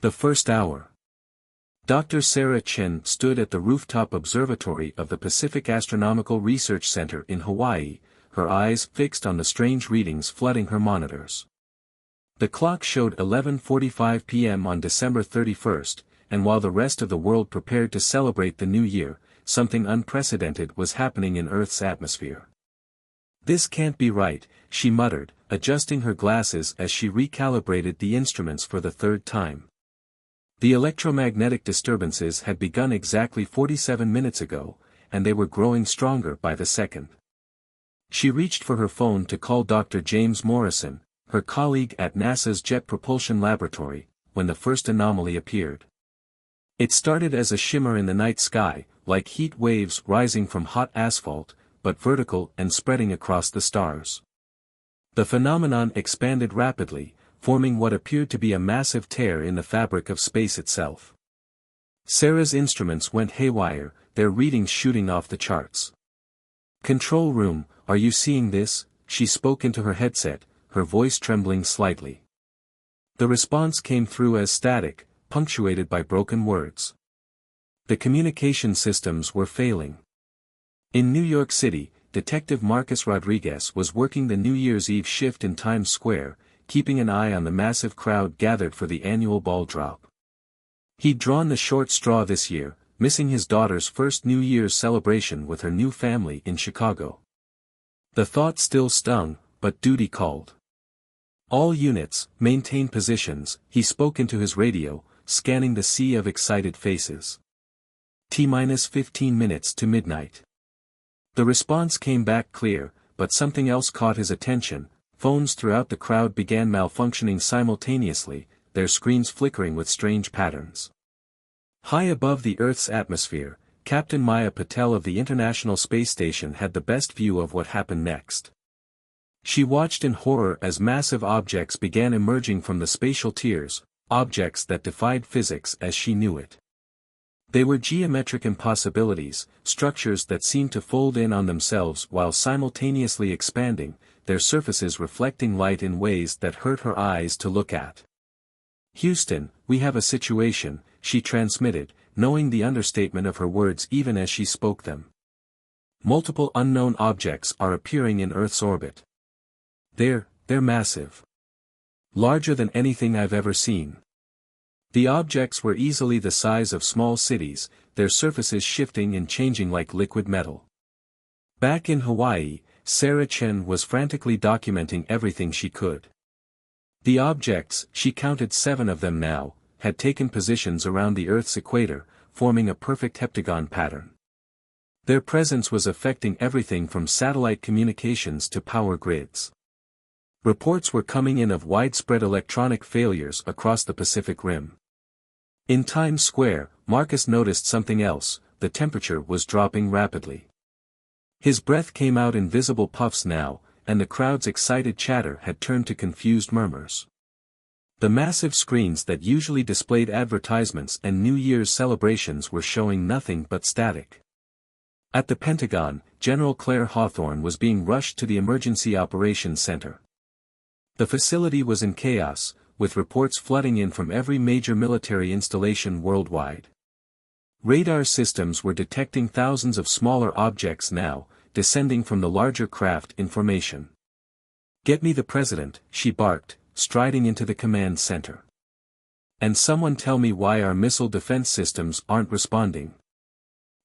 The first hour. Dr. Sarah Chen stood at the rooftop observatory of the Pacific Astronomical Research Center in Hawaii, her eyes fixed on the strange readings flooding her monitors. The clock showed 11:45 p.m. on December 31st, and while the rest of the world prepared to celebrate the new year, something unprecedented was happening in Earth's atmosphere. "This can't be right," she muttered, adjusting her glasses as she recalibrated the instruments for the third time. The electromagnetic disturbances had begun exactly 47 minutes ago, and they were growing stronger by the second. She reached for her phone to call Dr. James Morrison, her colleague at NASA's Jet Propulsion Laboratory, when the first anomaly appeared. It started as a shimmer in the night sky, like heat waves rising from hot asphalt, but vertical and spreading across the stars. The phenomenon expanded rapidly, forming what appeared to be a massive tear in the fabric of space itself. Sarah's instruments went haywire, their readings shooting off the charts. "Control room, are you seeing this?" she spoke into her headset, her voice trembling slightly. The response came through as static, punctuated by broken words. The communication systems were failing. In New York City, Detective Marcus Rodriguez was working the New Year's Eve shift in Times Square, keeping an eye on the massive crowd gathered for the annual ball drop. He'd drawn the short straw this year, missing his daughter's first New Year's celebration with her new family in Chicago. The thought still stung, but duty called. "All units, maintain positions," he spoke into his radio, scanning the sea of excited faces. T-15 minutes to midnight. The response came back clear, but something else caught his attention. Phones throughout the crowd began malfunctioning simultaneously, their screens flickering with strange patterns. High above the Earth's atmosphere, Captain Maya Patel of the International Space Station had the best view of what happened next. She watched in horror as massive objects began emerging from the spatial tiers, objects that defied physics as she knew it. They were geometric impossibilities, structures that seemed to fold in on themselves while simultaneously expanding, their surfaces reflecting light in ways that hurt her eyes to look at. "Houston, we have a situation," she transmitted, knowing the understatement of her words even as she spoke them. "Multiple unknown objects are appearing in Earth's orbit. They're massive. Larger than anything I've ever seen." The objects were easily the size of small cities, their surfaces shifting and changing like liquid metal. Back in Hawaii, Sarah Chen was frantically documenting everything she could. The objects, she counted 7 of them now, had taken positions around the Earth's equator, forming a perfect heptagon pattern. Their presence was affecting everything from satellite communications to power grids. Reports were coming in of widespread electronic failures across the Pacific Rim. In Times Square, Marcus noticed something else: the temperature was dropping rapidly. His breath came out in visible puffs now, and the crowd's excited chatter had turned to confused murmurs. The massive screens that usually displayed advertisements and New Year's celebrations were showing nothing but static. At the Pentagon, General Claire Hawthorne was being rushed to the Emergency Operations Center. The facility was in chaos, with reports flooding in from every major military installation worldwide. Radar systems were detecting thousands of smaller objects now, descending from the larger craft in formation. "Get me the president," she barked, striding into the command center. "And someone tell me why our missile defense systems aren't responding."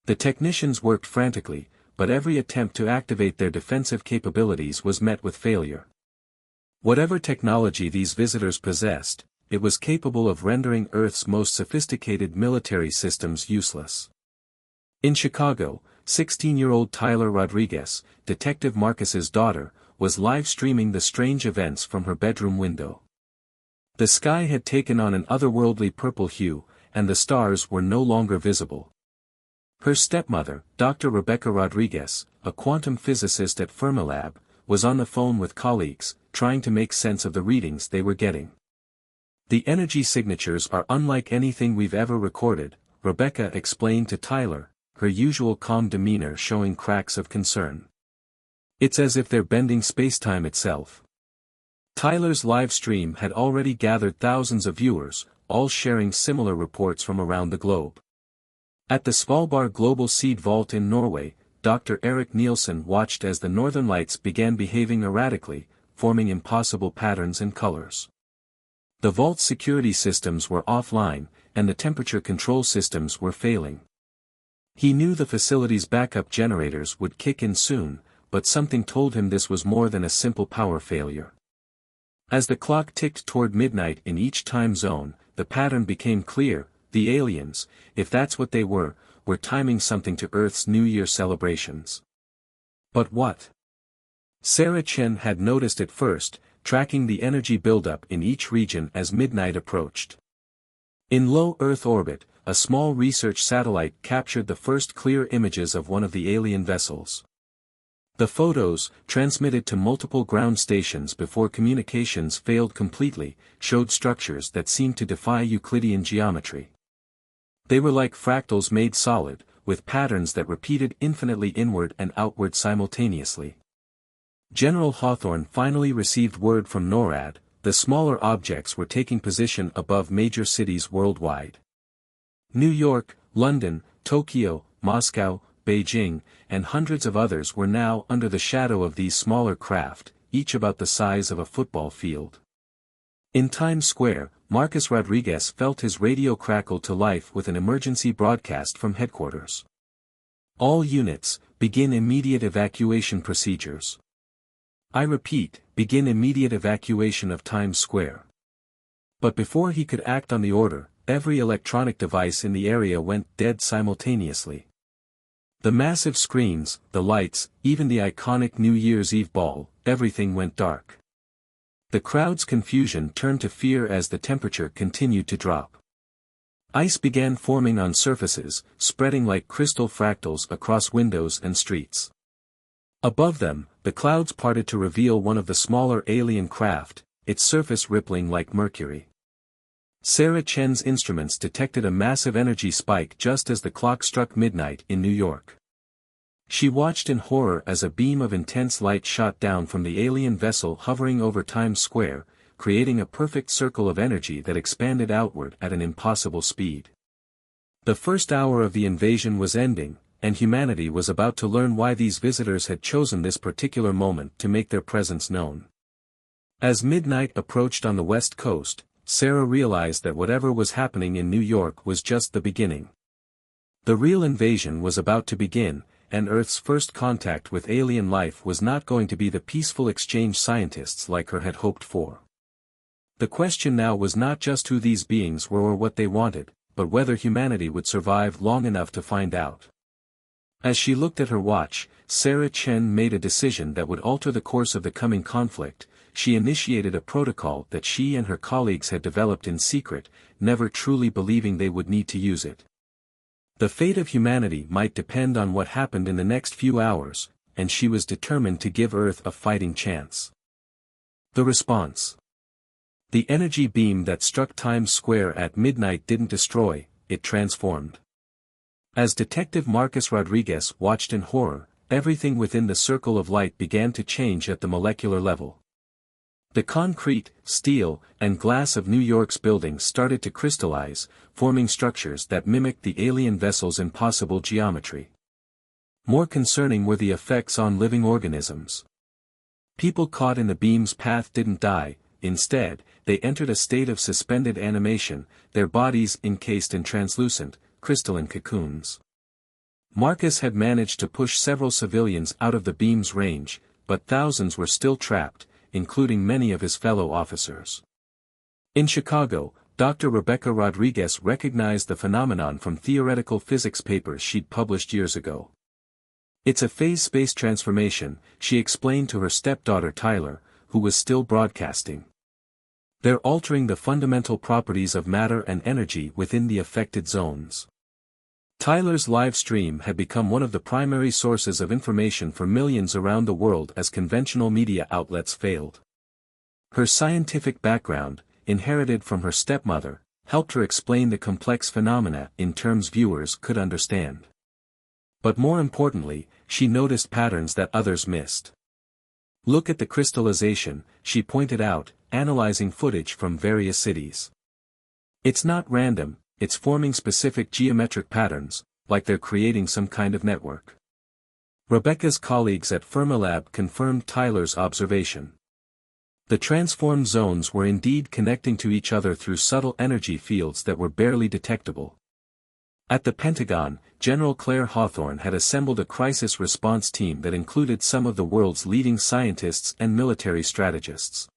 The technicians worked frantically, but every attempt to activate their defensive capabilities was met with failure. Whatever technology these visitors possessed, it was capable of rendering Earth's most sophisticated military systems useless. In Chicago, 16-year-old Tyler Rodriguez, Detective Marcus's daughter, was live-streaming the strange events from her bedroom window. The sky had taken on an otherworldly purple hue, and the stars were no longer visible. Her stepmother, Dr. Rebecca Rodriguez, a quantum physicist at Fermilab, was on the phone with colleagues, trying to make sense of the readings they were getting. "The energy signatures are unlike anything we've ever recorded," Rebecca explained to Tyler, her usual calm demeanor showing cracks of concern. "It's as if they're bending spacetime itself." Tyler's live stream had already gathered thousands of viewers, all sharing similar reports from around the globe. At the Svalbard Global Seed Vault in Norway, Dr. Erik Nielsen watched as the northern lights began behaving erratically, forming impossible patterns and colors. The vault's security systems were offline, and the temperature control systems were failing. He knew the facility's backup generators would kick in soon, but something told him this was more than a simple power failure. As the clock ticked toward midnight in each time zone, the pattern became clear: the aliens, if that's what they were timing something to Earth's New Year celebrations. But what? Sarah Chen had noticed it first, tracking the energy buildup in each region as midnight approached. In low Earth orbit, a small research satellite captured the first clear images of one of the alien vessels. The photos, transmitted to multiple ground stations before communications failed completely, showed structures that seemed to defy Euclidean geometry. They were like fractals made solid, with patterns that repeated infinitely inward and outward simultaneously. General Hawthorne finally received word from NORAD: the smaller objects were taking position above major cities worldwide. New York, London, Tokyo, Moscow, Beijing, and hundreds of others were now under the shadow of these smaller craft, each about the size of a football field. In Times Square, Marcus Rodriguez felt his radio crackle to life with an emergency broadcast from headquarters. All units, begin immediate evacuation procedures. I repeat, begin immediate evacuation of Times Square. But before he could act on the order, every electronic device in the area went dead simultaneously. The massive screens, the lights, even the iconic New Year's Eve ball, everything went dark. The crowd's confusion turned to fear as the temperature continued to drop. Ice began forming on surfaces, spreading like crystal fractals across windows and streets. Above them, the clouds parted to reveal one of the smaller alien craft, its surface rippling like mercury. Sarah Chen's instruments detected a massive energy spike just as the clock struck midnight in New York. She watched in horror as a beam of intense light shot down from the alien vessel hovering over Times Square, creating a perfect circle of energy that expanded outward at an impossible speed. The first hour of the invasion was ending, and humanity was about to learn why these visitors had chosen this particular moment to make their presence known. As midnight approached on the West Coast, Sarah realized that whatever was happening in New York was just the beginning. The real invasion was about to begin, and Earth's first contact with alien life was not going to be the peaceful exchange scientists like her had hoped for. The question now was not just who these beings were or what they wanted, but whether humanity would survive long enough to find out. As she looked at her watch, Sarah Chen made a decision that would alter the course of the coming conflict. She initiated a protocol that she and her colleagues had developed in secret, never truly believing they would need to use it. The fate of humanity might depend on what happened in the next few hours, and she was determined to give Earth a fighting chance. The response. The energy beam that struck Times Square at midnight didn't destroy, it transformed. As Detective Marcus Rodriguez watched in horror, everything within the circle of light began to change at the molecular level. The concrete, steel, and glass of New York's buildings started to crystallize, forming structures that mimicked the alien vessel's impossible geometry. More concerning were the effects on living organisms. People caught in the beam's path didn't die, instead, they entered a state of suspended animation, their bodies encased in translucent, crystalline cocoons. Marcus had managed to push several civilians out of the beam's range, but thousands were still trapped, including many of his fellow officers. In Chicago, Dr. Rebecca Rodriguez recognized the phenomenon from theoretical physics papers she'd published years ago. It's a phase space transformation, she explained to her stepdaughter Tyler, who was still broadcasting. They're altering the fundamental properties of matter and energy within the affected zones. Tyler's live stream had become one of the primary sources of information for millions around the world as conventional media outlets failed. Her scientific background, inherited from her stepmother, helped her explain the complex phenomena in terms viewers could understand. But more importantly, she noticed patterns that others missed. Look at the crystallization, she pointed out, analyzing footage from various cities. It's not random, it's forming specific geometric patterns, like they're creating some kind of network. Rebecca's colleagues at Fermilab confirmed Tyler's observation. The transformed zones were indeed connecting to each other through subtle energy fields that were barely detectable. At the Pentagon, General Claire Hawthorne had assembled a crisis response team that included some of the world's leading scientists and military strategists.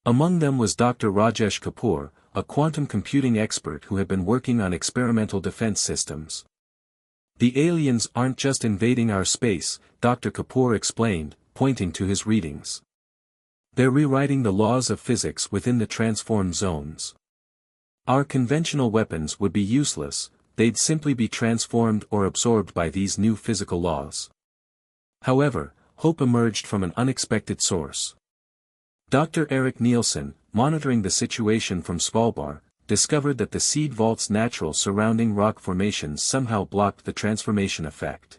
Among them was Dr. Rajesh Kapoor, a quantum computing expert who had been working on experimental defense systems. The aliens aren't just invading our space, Dr. Kapoor explained, pointing to his readings. They're rewriting the laws of physics within the transformed zones. Our conventional weapons would be useless, they'd simply be transformed or absorbed by these new physical laws. However, hope emerged from an unexpected source. Dr. Eric Nielsen, monitoring the situation from Svalbard, discovered that the seed vault's natural surrounding rock formations somehow blocked the transformation effect.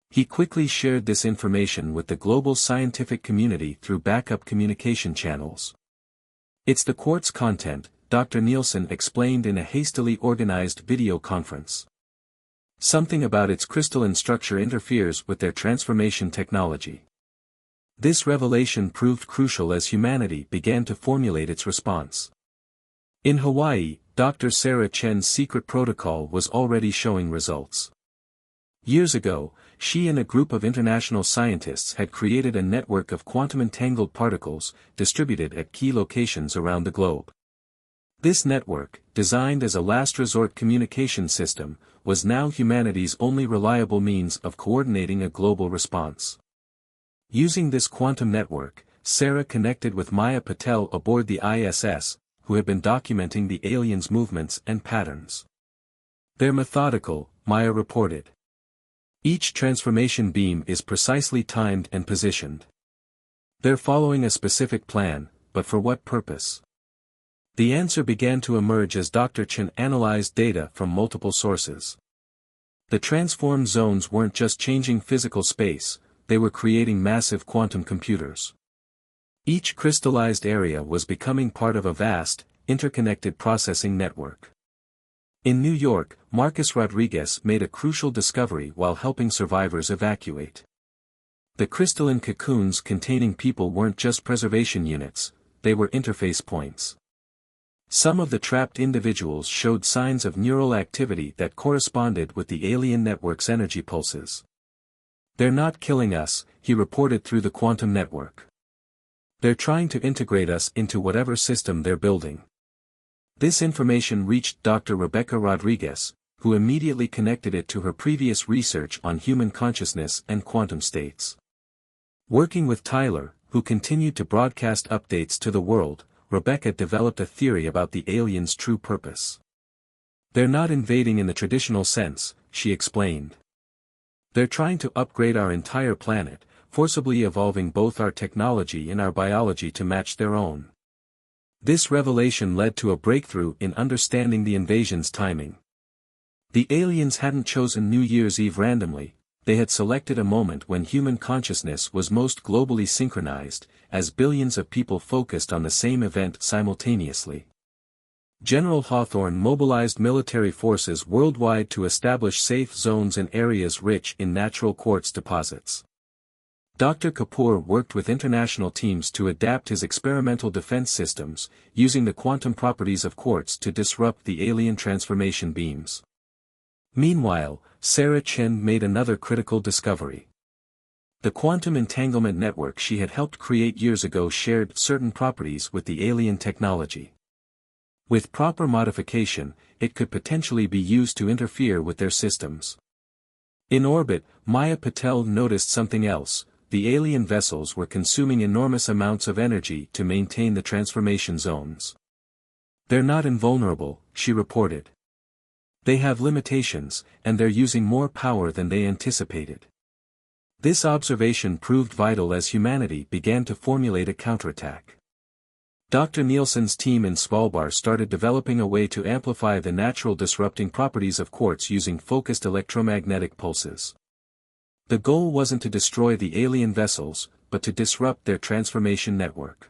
He quickly shared this information with the global scientific community through backup communication channels. It's the quartz content, Dr. Nielsen explained in a hastily organized video conference. Something about its crystalline structure interferes with their transformation technology. This revelation proved crucial as humanity began to formulate its response. In Hawaii, Dr. Sarah Chen's secret protocol was already showing results. Years ago, she and a group of international scientists had created a network of quantum-entangled particles, distributed at key locations around the globe. This network, designed as a last-resort communication system, was now humanity's only reliable means of coordinating a global response. Using this quantum network, Sarah connected with Maya Patel aboard the ISS, who had been documenting the aliens' movements and patterns. They're methodical, Maya reported. Each transformation beam is precisely timed and positioned. They're following a specific plan, but for what purpose? The answer began to emerge as Dr. Chen analyzed data from multiple sources. The transformed zones weren't just changing physical space, they were creating massive quantum computers. Each crystallized area was becoming part of a vast, interconnected processing network. In New York, Marcus Rodriguez made a crucial discovery while helping survivors evacuate. The crystalline cocoons containing people weren't just preservation units, they were interface points. Some of the trapped individuals showed signs of neural activity that corresponded with the alien network's energy pulses. They're not killing us, he reported through the quantum network. They're trying to integrate us into whatever system they're building. This information reached Dr. Rebecca Rodriguez, who immediately connected it to her previous research on human consciousness and quantum states. Working with Tyler, who continued to broadcast updates to the world, Rebecca developed a theory about the aliens' true purpose. They're not invading in the traditional sense, she explained. They're trying to upgrade our entire planet, forcibly evolving both our technology and our biology to match their own. This revelation led to a breakthrough in understanding the invasion's timing. The aliens hadn't chosen New Year's Eve randomly, they had selected a moment when human consciousness was most globally synchronized, as billions of people focused on the same event simultaneously. General Hawthorne mobilized military forces worldwide to establish safe zones in areas rich in natural quartz deposits. Dr. Kapoor worked with international teams to adapt his experimental defense systems, using the quantum properties of quartz to disrupt the alien transformation beams. Meanwhile, Sarah Chen made another critical discovery. The quantum entanglement network she had helped create years ago shared certain properties with the alien technology. With proper modification, it could potentially be used to interfere with their systems. In orbit, Maya Patel noticed something else. The alien vessels were consuming enormous amounts of energy to maintain the transformation zones. They're not invulnerable, she reported. They have limitations, and they're using more power than they anticipated. This observation proved vital as humanity began to formulate a counterattack. Dr. Nielsen's team in Svalbard started developing a way to amplify the natural disrupting properties of quartz using focused electromagnetic pulses. The goal wasn't to destroy the alien vessels, but to disrupt their transformation network.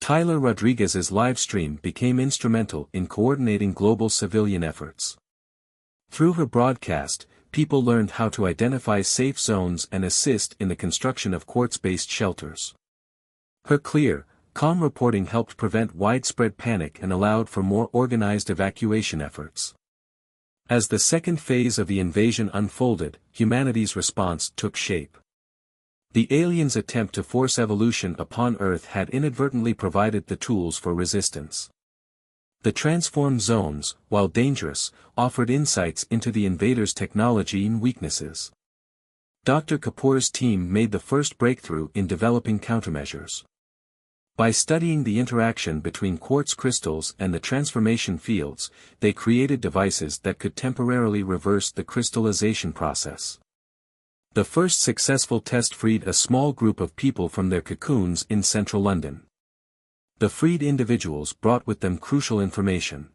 Tyler Rodriguez's livestream became instrumental in coordinating global civilian efforts. Through her broadcast, people learned how to identify safe zones and assist in the construction of quartz-based shelters. Her clear, calm reporting helped prevent widespread panic and allowed for more organized evacuation efforts. As the second phase of the invasion unfolded, humanity's response took shape. The aliens' attempt to force evolution upon Earth had inadvertently provided the tools for resistance. The transformed zones, while dangerous, offered insights into the invaders' technology and weaknesses. Dr. Kapoor's team made the first breakthrough in developing countermeasures. By studying the interaction between quartz crystals and the transformation fields, they created devices that could temporarily reverse the crystallization process. The first successful test freed a small group of people from their cocoons in central London. The freed individuals brought with them crucial information.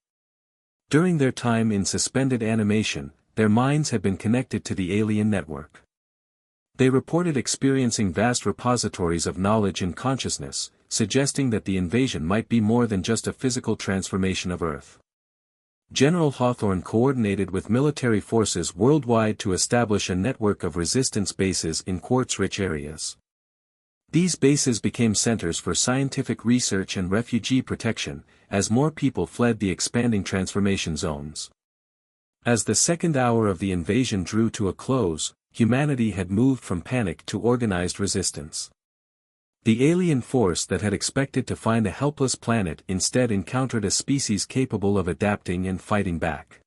During their time in suspended animation, their minds had been connected to the alien network. They reported experiencing vast repositories of knowledge and consciousness, suggesting that the invasion might be more than just a physical transformation of Earth. General Hawthorne coordinated with military forces worldwide to establish a network of resistance bases in quartz-rich areas. These bases became centers for scientific research and refugee protection, as more people fled the expanding transformation zones. As the second hour of the invasion drew to a close, humanity had moved from panic to organized resistance. The alien force that had expected to find a helpless planet instead encountered a species capable of adapting and fighting back.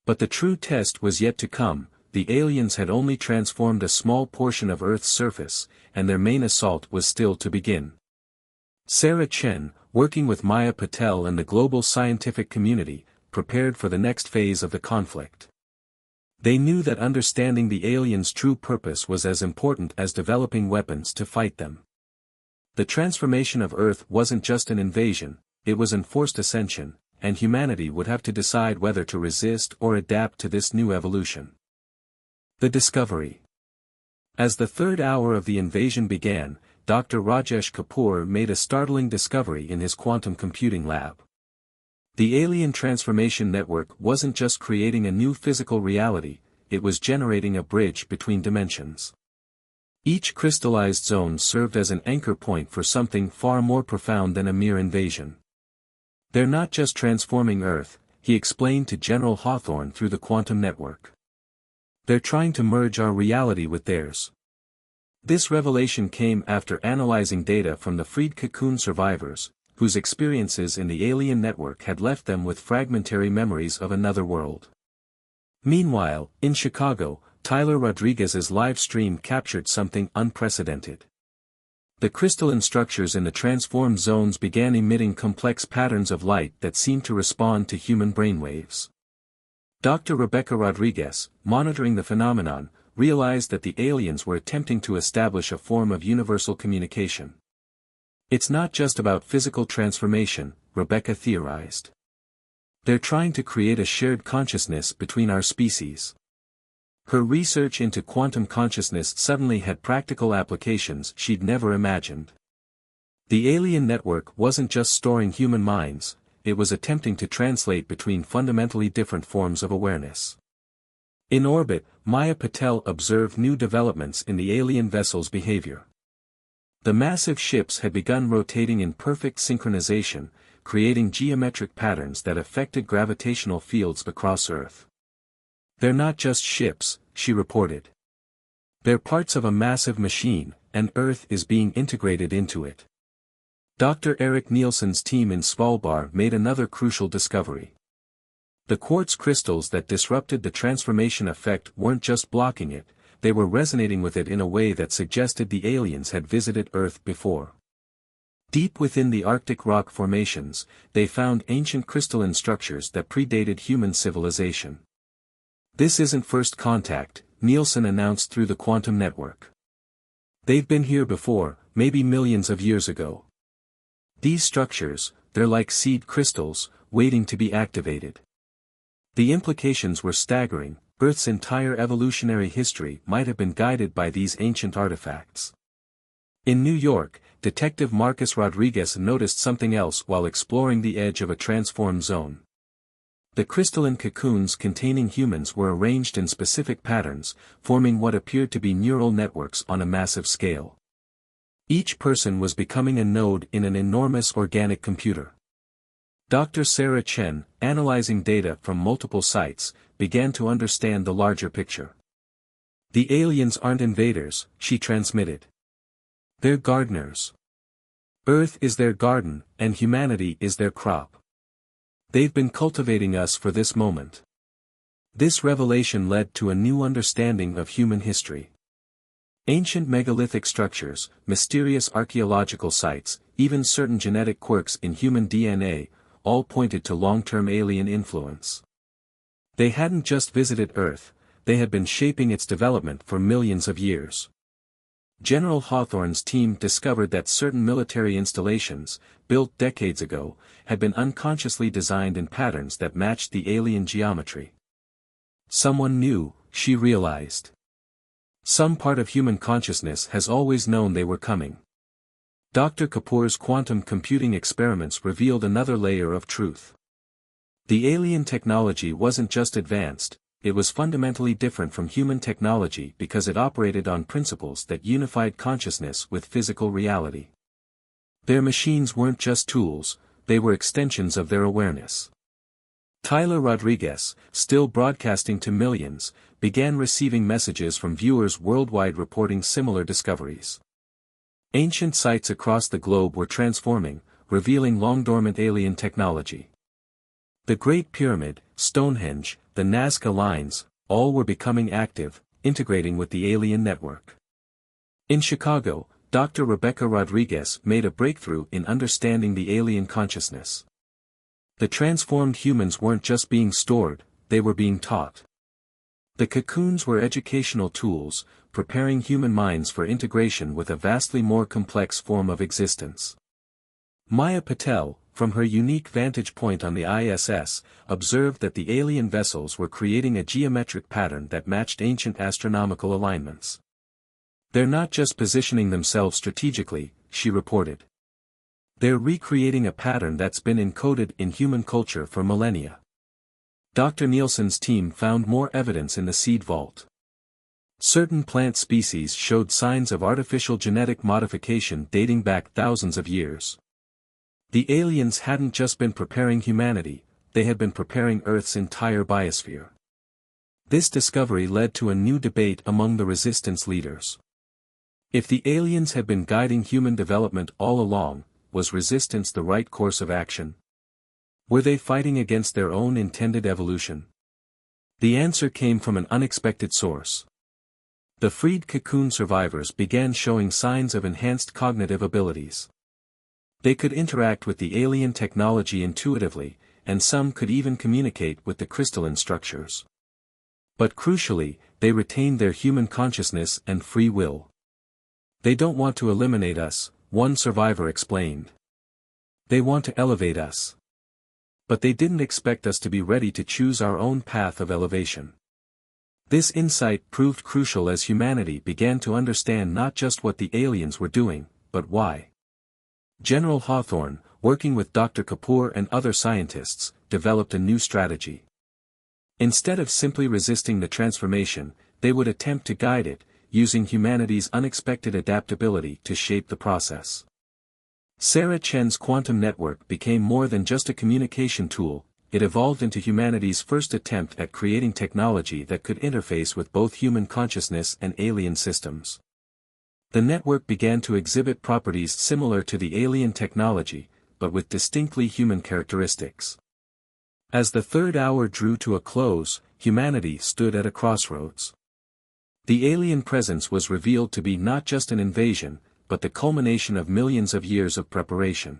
But the true test was yet to come. The aliens had only transformed a small portion of Earth's surface, and their main assault was still to begin. Sarah Chen, working with Maya Patel and the global scientific community, prepared for the next phase of the conflict. They knew that understanding the aliens' true purpose was as important as developing weapons to fight them. The transformation of Earth wasn't just an invasion, it was enforced ascension, and humanity would have to decide whether to resist or adapt to this new evolution. The discovery. As the third hour of the invasion began, Dr. Rajesh Kapoor made a startling discovery in his quantum computing lab. The alien transformation network wasn't just creating a new physical reality, it was generating a bridge between dimensions. Each crystallized zone served as an anchor point for something far more profound than a mere invasion. They're not just transforming Earth, he explained to General Hawthorne through the quantum network. They're trying to merge our reality with theirs. This revelation came after analyzing data from the freed cocoon survivors, whose experiences in the alien network had left them with fragmentary memories of another world. Meanwhile, in Chicago, Tyler Rodriguez's live stream captured something unprecedented. The crystalline structures in the transformed zones began emitting complex patterns of light that seemed to respond to human brainwaves. Dr. Rebecca Rodriguez, monitoring the phenomenon, realized that the aliens were attempting to establish a form of universal communication. It's not just about physical transformation, Rebecca theorized. They're trying to create a shared consciousness between our species. Her research into quantum consciousness suddenly had practical applications she'd never imagined. The alien network wasn't just storing human minds, it was attempting to translate between fundamentally different forms of awareness. In orbit, Maya Patel observed new developments in the alien vessel's behavior. The massive ships had begun rotating in perfect synchronization, creating geometric patterns that affected gravitational fields across Earth. They're not just ships, she reported. They're parts of a massive machine, and Earth is being integrated into it. Dr. Eric Nielsen's team in Svalbard made another crucial discovery. The quartz crystals that disrupted the transformation effect weren't just blocking it, they were resonating with it in a way that suggested the aliens had visited Earth before. Deep within the Arctic rock formations, they found ancient crystalline structures that predated human civilization. This isn't first contact, Nielsen announced through the quantum network. They've been here before, maybe millions of years ago. These structures, they're like seed crystals, waiting to be activated. The implications were staggering. Earth's entire evolutionary history might have been guided by these ancient artifacts. In New York, Detective Marcus Rodriguez noticed something else while exploring the edge of a transformed zone. The crystalline cocoons containing humans were arranged in specific patterns, forming what appeared to be neural networks on a massive scale. Each person was becoming a node in an enormous organic computer. Dr. Sarah Chen, analyzing data from multiple sites, began to understand the larger picture. The aliens aren't invaders, she transmitted. They're gardeners. Earth is their garden, and humanity is their crop. They've been cultivating us for this moment. This revelation led to a new understanding of human history. Ancient megalithic structures, mysterious archaeological sites, even certain genetic quirks in human DNA, all pointed to long-term alien influence. They hadn't just visited Earth, they had been shaping its development for millions of years. General Hawthorne's team discovered that certain military installations, built decades ago, had been unconsciously designed in patterns that matched the alien geometry. Someone knew, she realized. Some part of human consciousness has always known they were coming. Dr. Kapoor's quantum computing experiments revealed another layer of truth. The alien technology wasn't just advanced, it was fundamentally different from human technology because it operated on principles that unified consciousness with physical reality. Their machines weren't just tools, they were extensions of their awareness. Tyler Rodriguez, still broadcasting to millions, began receiving messages from viewers worldwide reporting similar discoveries. Ancient sites across the globe were transforming, revealing long-dormant alien technology. The Great Pyramid, Stonehenge, the Nazca Lines, all were becoming active, integrating with the alien network. In Chicago, Dr. Rebecca Rodriguez made a breakthrough in understanding the alien consciousness. The transformed humans weren't just being stored, they were being taught. The cocoons were educational tools, preparing human minds for integration with a vastly more complex form of existence. Maya Patel, from her unique vantage point on the ISS, observed that the alien vessels were creating a geometric pattern that matched ancient astronomical alignments. They're not just positioning themselves strategically, she reported. They're recreating a pattern that's been encoded in human culture for millennia. Dr. Nielsen's team found more evidence in the seed vault. Certain plant species showed signs of artificial genetic modification dating back thousands of years. The aliens hadn't just been preparing humanity, they had been preparing Earth's entire biosphere. This discovery led to a new debate among the resistance leaders. If the aliens had been guiding human development all along, was resistance the right course of action? Were they fighting against their own intended evolution? The answer came from an unexpected source. The freed cocoon survivors began showing signs of enhanced cognitive abilities. They could interact with the alien technology intuitively, and some could even communicate with the crystalline structures. But crucially, they retained their human consciousness and free will. They don't want to eliminate us, one survivor explained. They want to elevate us. But they didn't expect us to be ready to choose our own path of elevation. This insight proved crucial as humanity began to understand not just what the aliens were doing, but why. General Hawthorne, working with Dr. Kapoor and other scientists, developed a new strategy. Instead of simply resisting the transformation, they would attempt to guide it, using humanity's unexpected adaptability to shape the process. Sarah Chen's quantum network became more than just a communication tool, it evolved into humanity's first attempt at creating technology that could interface with both human consciousness and alien systems. The network began to exhibit properties similar to the alien technology, but with distinctly human characteristics. As the third hour drew to a close, humanity stood at a crossroads. The alien presence was revealed to be not just an invasion, but the culmination of millions of years of preparation.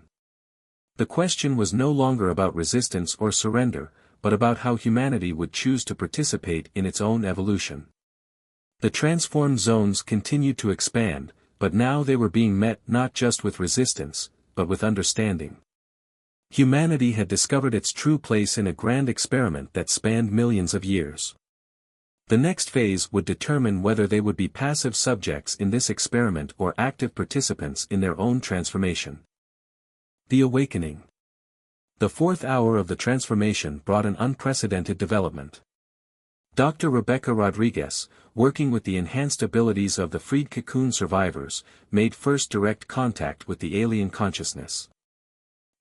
The question was no longer about resistance or surrender, but about how humanity would choose to participate in its own evolution. The transformed zones continued to expand, but now they were being met not just with resistance, but with understanding. Humanity had discovered its true place in a grand experiment that spanned millions of years. The next phase would determine whether they would be passive subjects in this experiment or active participants in their own transformation. The Awakening. The fourth hour of the transformation brought an unprecedented development. Dr. Rebecca Rodriguez, working with the enhanced abilities of the freed cocoon survivors, made first direct contact with the alien consciousness.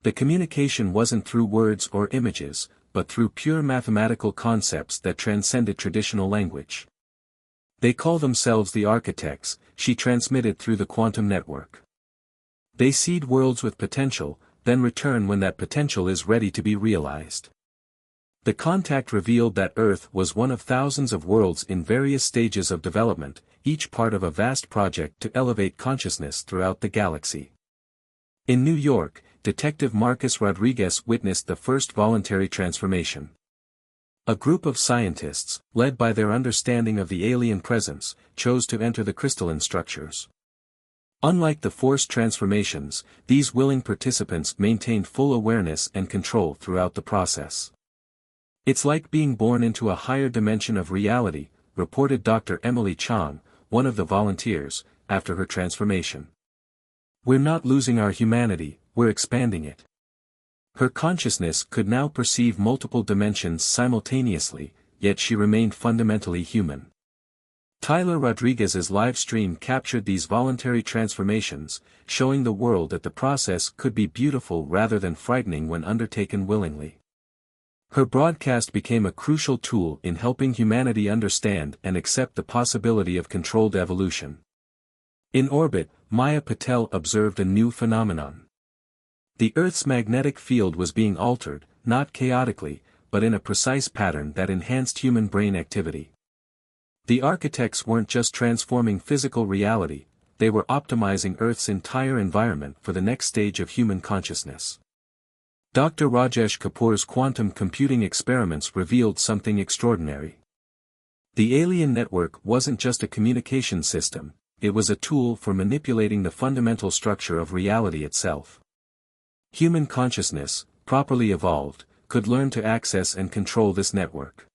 The communication wasn't through words or images, but through pure mathematical concepts that transcended traditional language. They call themselves the architects, she transmitted through the quantum network. They seed worlds with potential, then return when that potential is ready to be realized. The contact revealed that Earth was one of thousands of worlds in various stages of development, each part of a vast project to elevate consciousness throughout the galaxy. In New York, Detective Marcus Rodriguez witnessed the first voluntary transformation. A group of scientists, led by their understanding of the alien presence, chose to enter the crystalline structures. Unlike the forced transformations, these willing participants maintained full awareness and control throughout the process. It's like being born into a higher dimension of reality, reported Dr. Emily Chang, one of the volunteers, after her transformation. We're not losing our humanity, we're expanding it. Her consciousness could now perceive multiple dimensions simultaneously, yet she remained fundamentally human. Tyler Rodriguez's live stream captured these voluntary transformations, showing the world that the process could be beautiful rather than frightening when undertaken willingly. Her broadcast became a crucial tool in helping humanity understand and accept the possibility of controlled evolution. In orbit, Maya Patel observed a new phenomenon. The Earth's magnetic field was being altered, not chaotically, but in a precise pattern that enhanced human brain activity. The architects weren't just transforming physical reality, they were optimizing Earth's entire environment for the next stage of human consciousness. Dr. Rajesh Kapoor's quantum computing experiments revealed something extraordinary. The alien network wasn't just a communication system, it was a tool for manipulating the fundamental structure of reality itself. Human consciousness, properly evolved, could learn to access and control this network.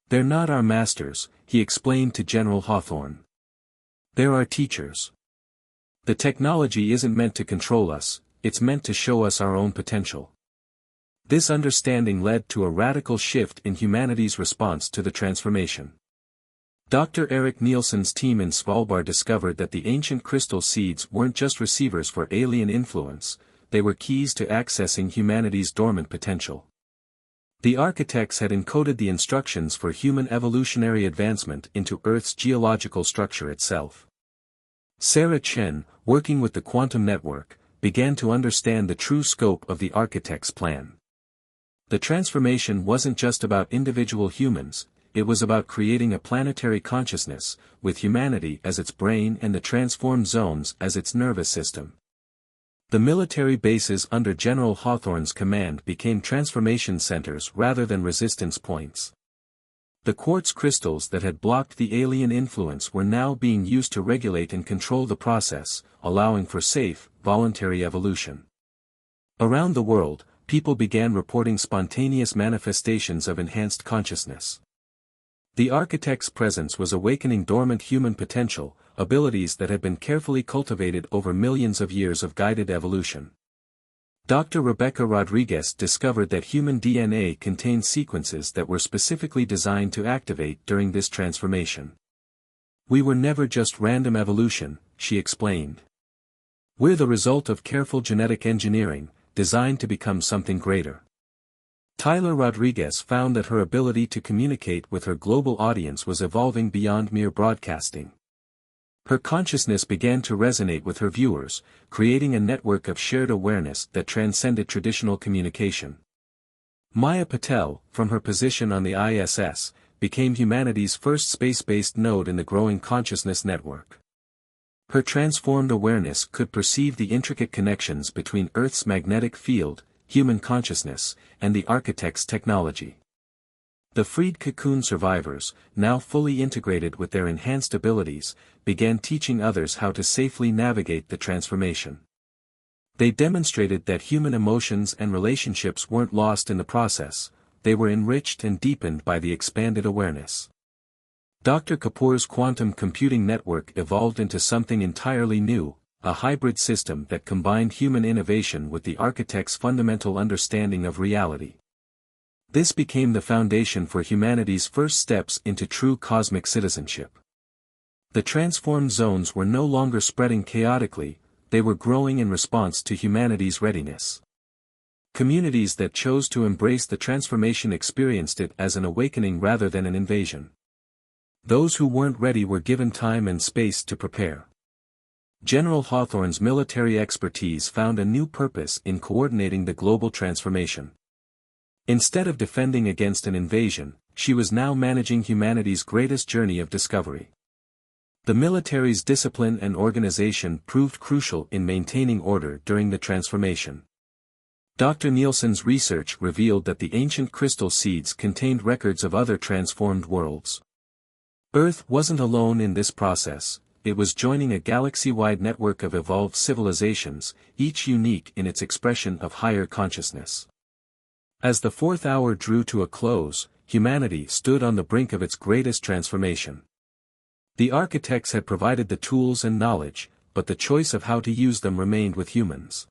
They're not our masters, he explained to General Hawthorne. They're our teachers. The technology isn't meant to control us, it's meant to show us our own potential. This understanding led to a radical shift in humanity's response to the transformation. Dr. Eric Nielsen's team in Svalbard discovered that the ancient crystal seeds weren't just receivers for alien influence, they were keys to accessing humanity's dormant potential. The architects had encoded the instructions for human evolutionary advancement into Earth's geological structure itself. Sarah Chen, working with the quantum network, began to understand the true scope of the architect's plan. The transformation wasn't just about individual humans, it was about creating a planetary consciousness, with humanity as its brain and the transformed zones as its nervous system. The military bases under General Hawthorne's command became transformation centers rather than resistance points. The quartz crystals that had blocked the alien influence were now being used to regulate and control the process, allowing for safe, voluntary evolution. Around the world, people began reporting spontaneous manifestations of enhanced consciousness. The architect's presence was awakening dormant human potential, abilities that had been carefully cultivated over millions of years of guided evolution. Dr. Rebecca Rodriguez discovered that human DNA contained sequences that were specifically designed to activate during this transformation. We were never just random evolution, she explained. We're the result of careful genetic engineering, designed to become something greater. Tyler Rodriguez found that her ability to communicate with her global audience was evolving beyond mere broadcasting. Her consciousness began to resonate with her viewers, creating a network of shared awareness that transcended traditional communication. Maya Patel, from her position on the ISS, became humanity's first space-based node in the growing consciousness network. Her transformed awareness could perceive the intricate connections between Earth's magnetic field, human consciousness, and the architect's technology. The freed cocoon survivors, now fully integrated with their enhanced abilities, began teaching others how to safely navigate the transformation. They demonstrated that human emotions and relationships weren't lost in the process, they were enriched and deepened by the expanded awareness. Dr. Kapoor's quantum computing network evolved into something entirely new, a hybrid system that combined human innovation with the architect's fundamental understanding of reality. This became the foundation for humanity's first steps into true cosmic citizenship. The transformed zones were no longer spreading chaotically, they were growing in response to humanity's readiness. Communities that chose to embrace the transformation experienced it as an awakening rather than an invasion. Those who weren't ready were given time and space to prepare. General Hawthorne's military expertise found a new purpose in coordinating the global transformation. Instead of defending against an invasion, she was now managing humanity's greatest journey of discovery. The military's discipline and organization proved crucial in maintaining order during the transformation. Dr. Nielsen's research revealed that the ancient crystal seeds contained records of other transformed worlds. Earth wasn't alone in this process, it was joining a galaxy-wide network of evolved civilizations, each unique in its expression of higher consciousness. As the fourth hour drew to a close, humanity stood on the brink of its greatest transformation. The architects had provided the tools and knowledge, but the choice of how to use them remained with humans.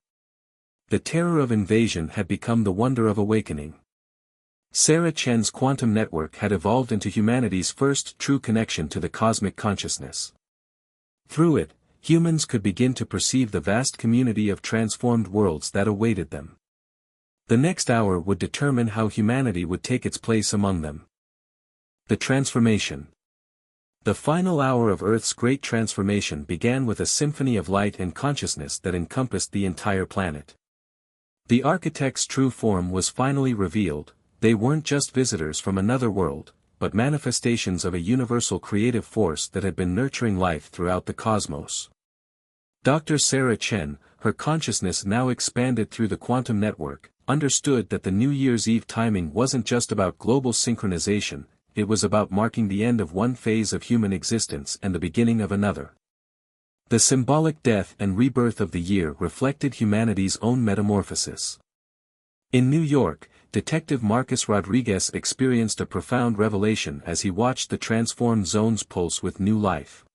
The terror of invasion had become the wonder of awakening. Sarah Chen's quantum network had evolved into humanity's first true connection to the cosmic consciousness. Through it, humans could begin to perceive the vast community of transformed worlds that awaited them. The next hour would determine how humanity would take its place among them. The transformation. The final hour of Earth's great transformation began with a symphony of light and consciousness that encompassed the entire planet. The architect's true form was finally revealed. They weren't just visitors from another world, but manifestations of a universal creative force that had been nurturing life throughout the cosmos. Dr. Sarah Chen, her consciousness now expanded through the quantum network, understood that the New Year's Eve timing wasn't just about global synchronization, it was about marking the end of one phase of human existence and the beginning of another. The symbolic death and rebirth of the year reflected humanity's own metamorphosis. In New York, Detective Marcus Rodriguez experienced a profound revelation as he watched the transformed zones pulse with new life.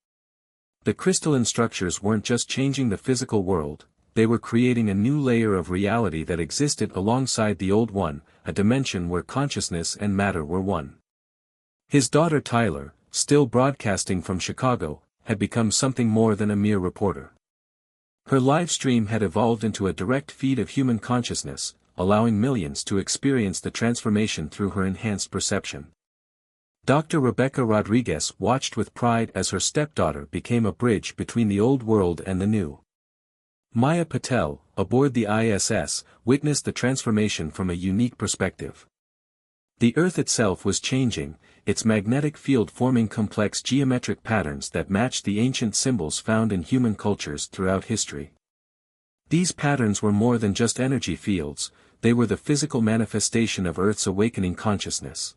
The crystalline structures weren't just changing the physical world, they were creating a new layer of reality that existed alongside the old one, a dimension where consciousness and matter were one. His daughter Tyler, still broadcasting from Chicago, had become something more than a mere reporter. Her live stream had evolved into a direct feed of human consciousness, allowing millions to experience the transformation through her enhanced perception. Dr. Rebecca Rodriguez watched with pride as her stepdaughter became a bridge between the old world and the new. Maya Patel, aboard the ISS, witnessed the transformation from a unique perspective. The Earth itself was changing, its magnetic field forming complex geometric patterns that matched the ancient symbols found in human cultures throughout history. These patterns were more than just energy fields, they were the physical manifestation of Earth's awakening consciousness.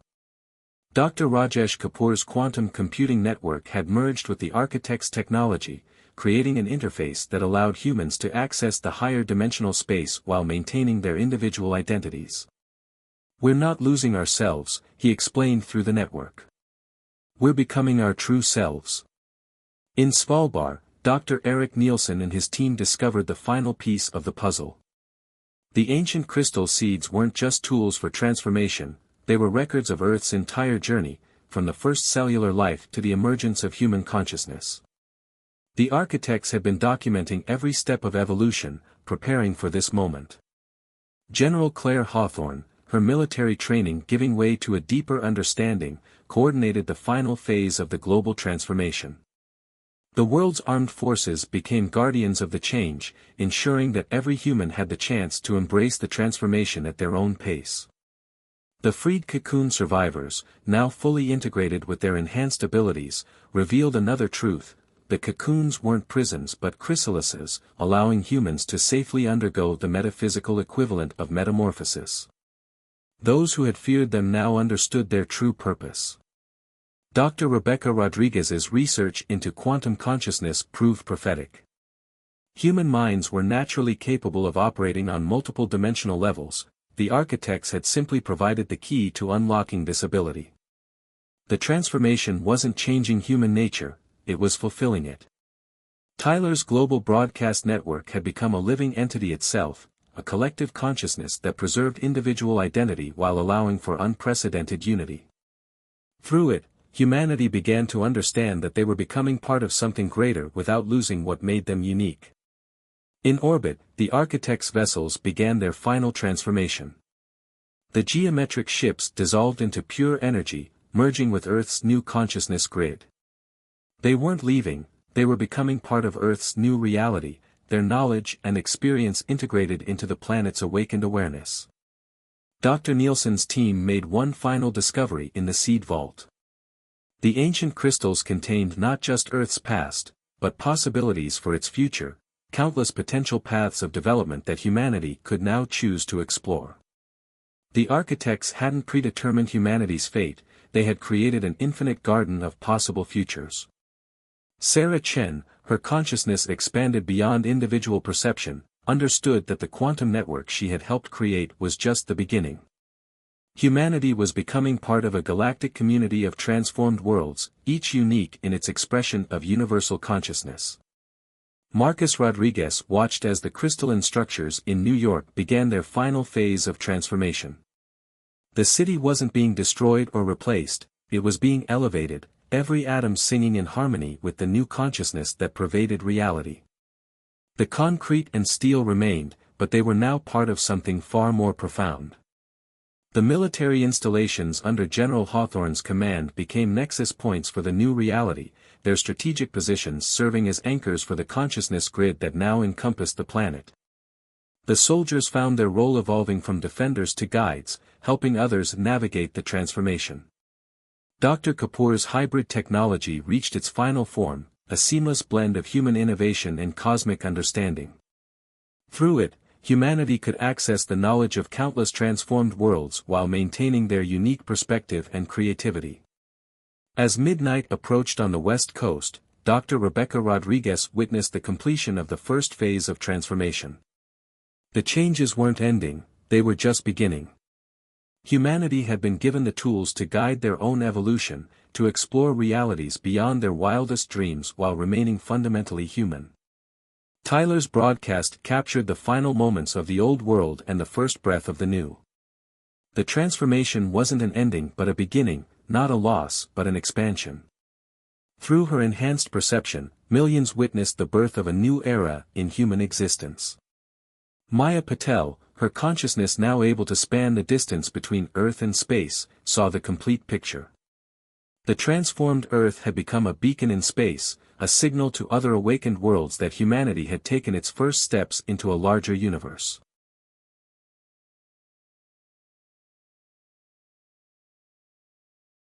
Dr. Rajesh Kapoor's quantum computing network had merged with the architect's technology, creating an interface that allowed humans to access the higher dimensional space while maintaining their individual identities. "We're not losing ourselves," he explained through the network. "We're becoming our true selves." In Svalbard, Dr. Eric Nielsen and his team discovered the final piece of the puzzle. The ancient crystal seeds weren't just tools for transformation, they were records of Earth's entire journey, from the first cellular life to the emergence of human consciousness. The architects had been documenting every step of evolution, preparing for this moment. General Claire Hawthorne, her military training giving way to a deeper understanding, coordinated the final phase of the global transformation. The world's armed forces became guardians of the change, ensuring that every human had the chance to embrace the transformation at their own pace. The freed cocoon survivors, now fully integrated with their enhanced abilities, revealed another truth: the cocoons weren't prisons but chrysalises, allowing humans to safely undergo the metaphysical equivalent of metamorphosis. Those who had feared them now understood their true purpose. Dr. Rebecca Rodriguez's research into quantum consciousness proved prophetic. Human minds were naturally capable of operating on multiple dimensional levels, the architects had simply provided the key to unlocking this ability. The transformation wasn't changing human nature, it was fulfilling it. Tyler's global broadcast network had become a living entity itself, a collective consciousness that preserved individual identity while allowing for unprecedented unity. Through it, humanity began to understand that they were becoming part of something greater without losing what made them unique. In orbit, the architect's vessels began their final transformation. The geometric ships dissolved into pure energy, merging with Earth's new consciousness grid. They weren't leaving, they were becoming part of Earth's new reality, their knowledge and experience integrated into the planet's awakened awareness. Dr. Nielsen's team made one final discovery in the seed vault. The ancient crystals contained not just Earth's past, but possibilities for its future, countless potential paths of development that humanity could now choose to explore. The architects hadn't predetermined humanity's fate, they had created an infinite garden of possible futures. Sarah Chen, her consciousness expanded beyond individual perception, understood that the quantum network she had helped create was just the beginning. Humanity was becoming part of a galactic community of transformed worlds, each unique in its expression of universal consciousness. Marcus Rodriguez watched as the crystalline structures in New York began their final phase of transformation. The city wasn't being destroyed or replaced, it was being elevated, every atom singing in harmony with the new consciousness that pervaded reality. The concrete and steel remained, but they were now part of something far more profound. The military installations under General Hawthorne's command became nexus points for the new reality, their strategic positions serving as anchors for the consciousness grid that now encompassed the planet. The soldiers found their role evolving from defenders to guides, helping others navigate the transformation. Dr. Kapoor's hybrid technology reached its final form, a seamless blend of human innovation and cosmic understanding. Through it, humanity could access the knowledge of countless transformed worlds while maintaining their unique perspective and creativity. As midnight approached on the West Coast, Dr. Rebecca Rodriguez witnessed the completion of the first phase of transformation. The changes weren't ending, they were just beginning. Humanity had been given the tools to guide their own evolution, to explore realities beyond their wildest dreams while remaining fundamentally human. Tyler's broadcast captured the final moments of the old world and the first breath of the new. The transformation wasn't an ending but a beginning, not a loss but an expansion. Through her enhanced perception, millions witnessed the birth of a new era in human existence. Maya Patel, her consciousness now able to span the distance between Earth and space, saw the complete picture. The transformed Earth had become a beacon in space, a signal to other awakened worlds that humanity had taken its first steps into a larger universe.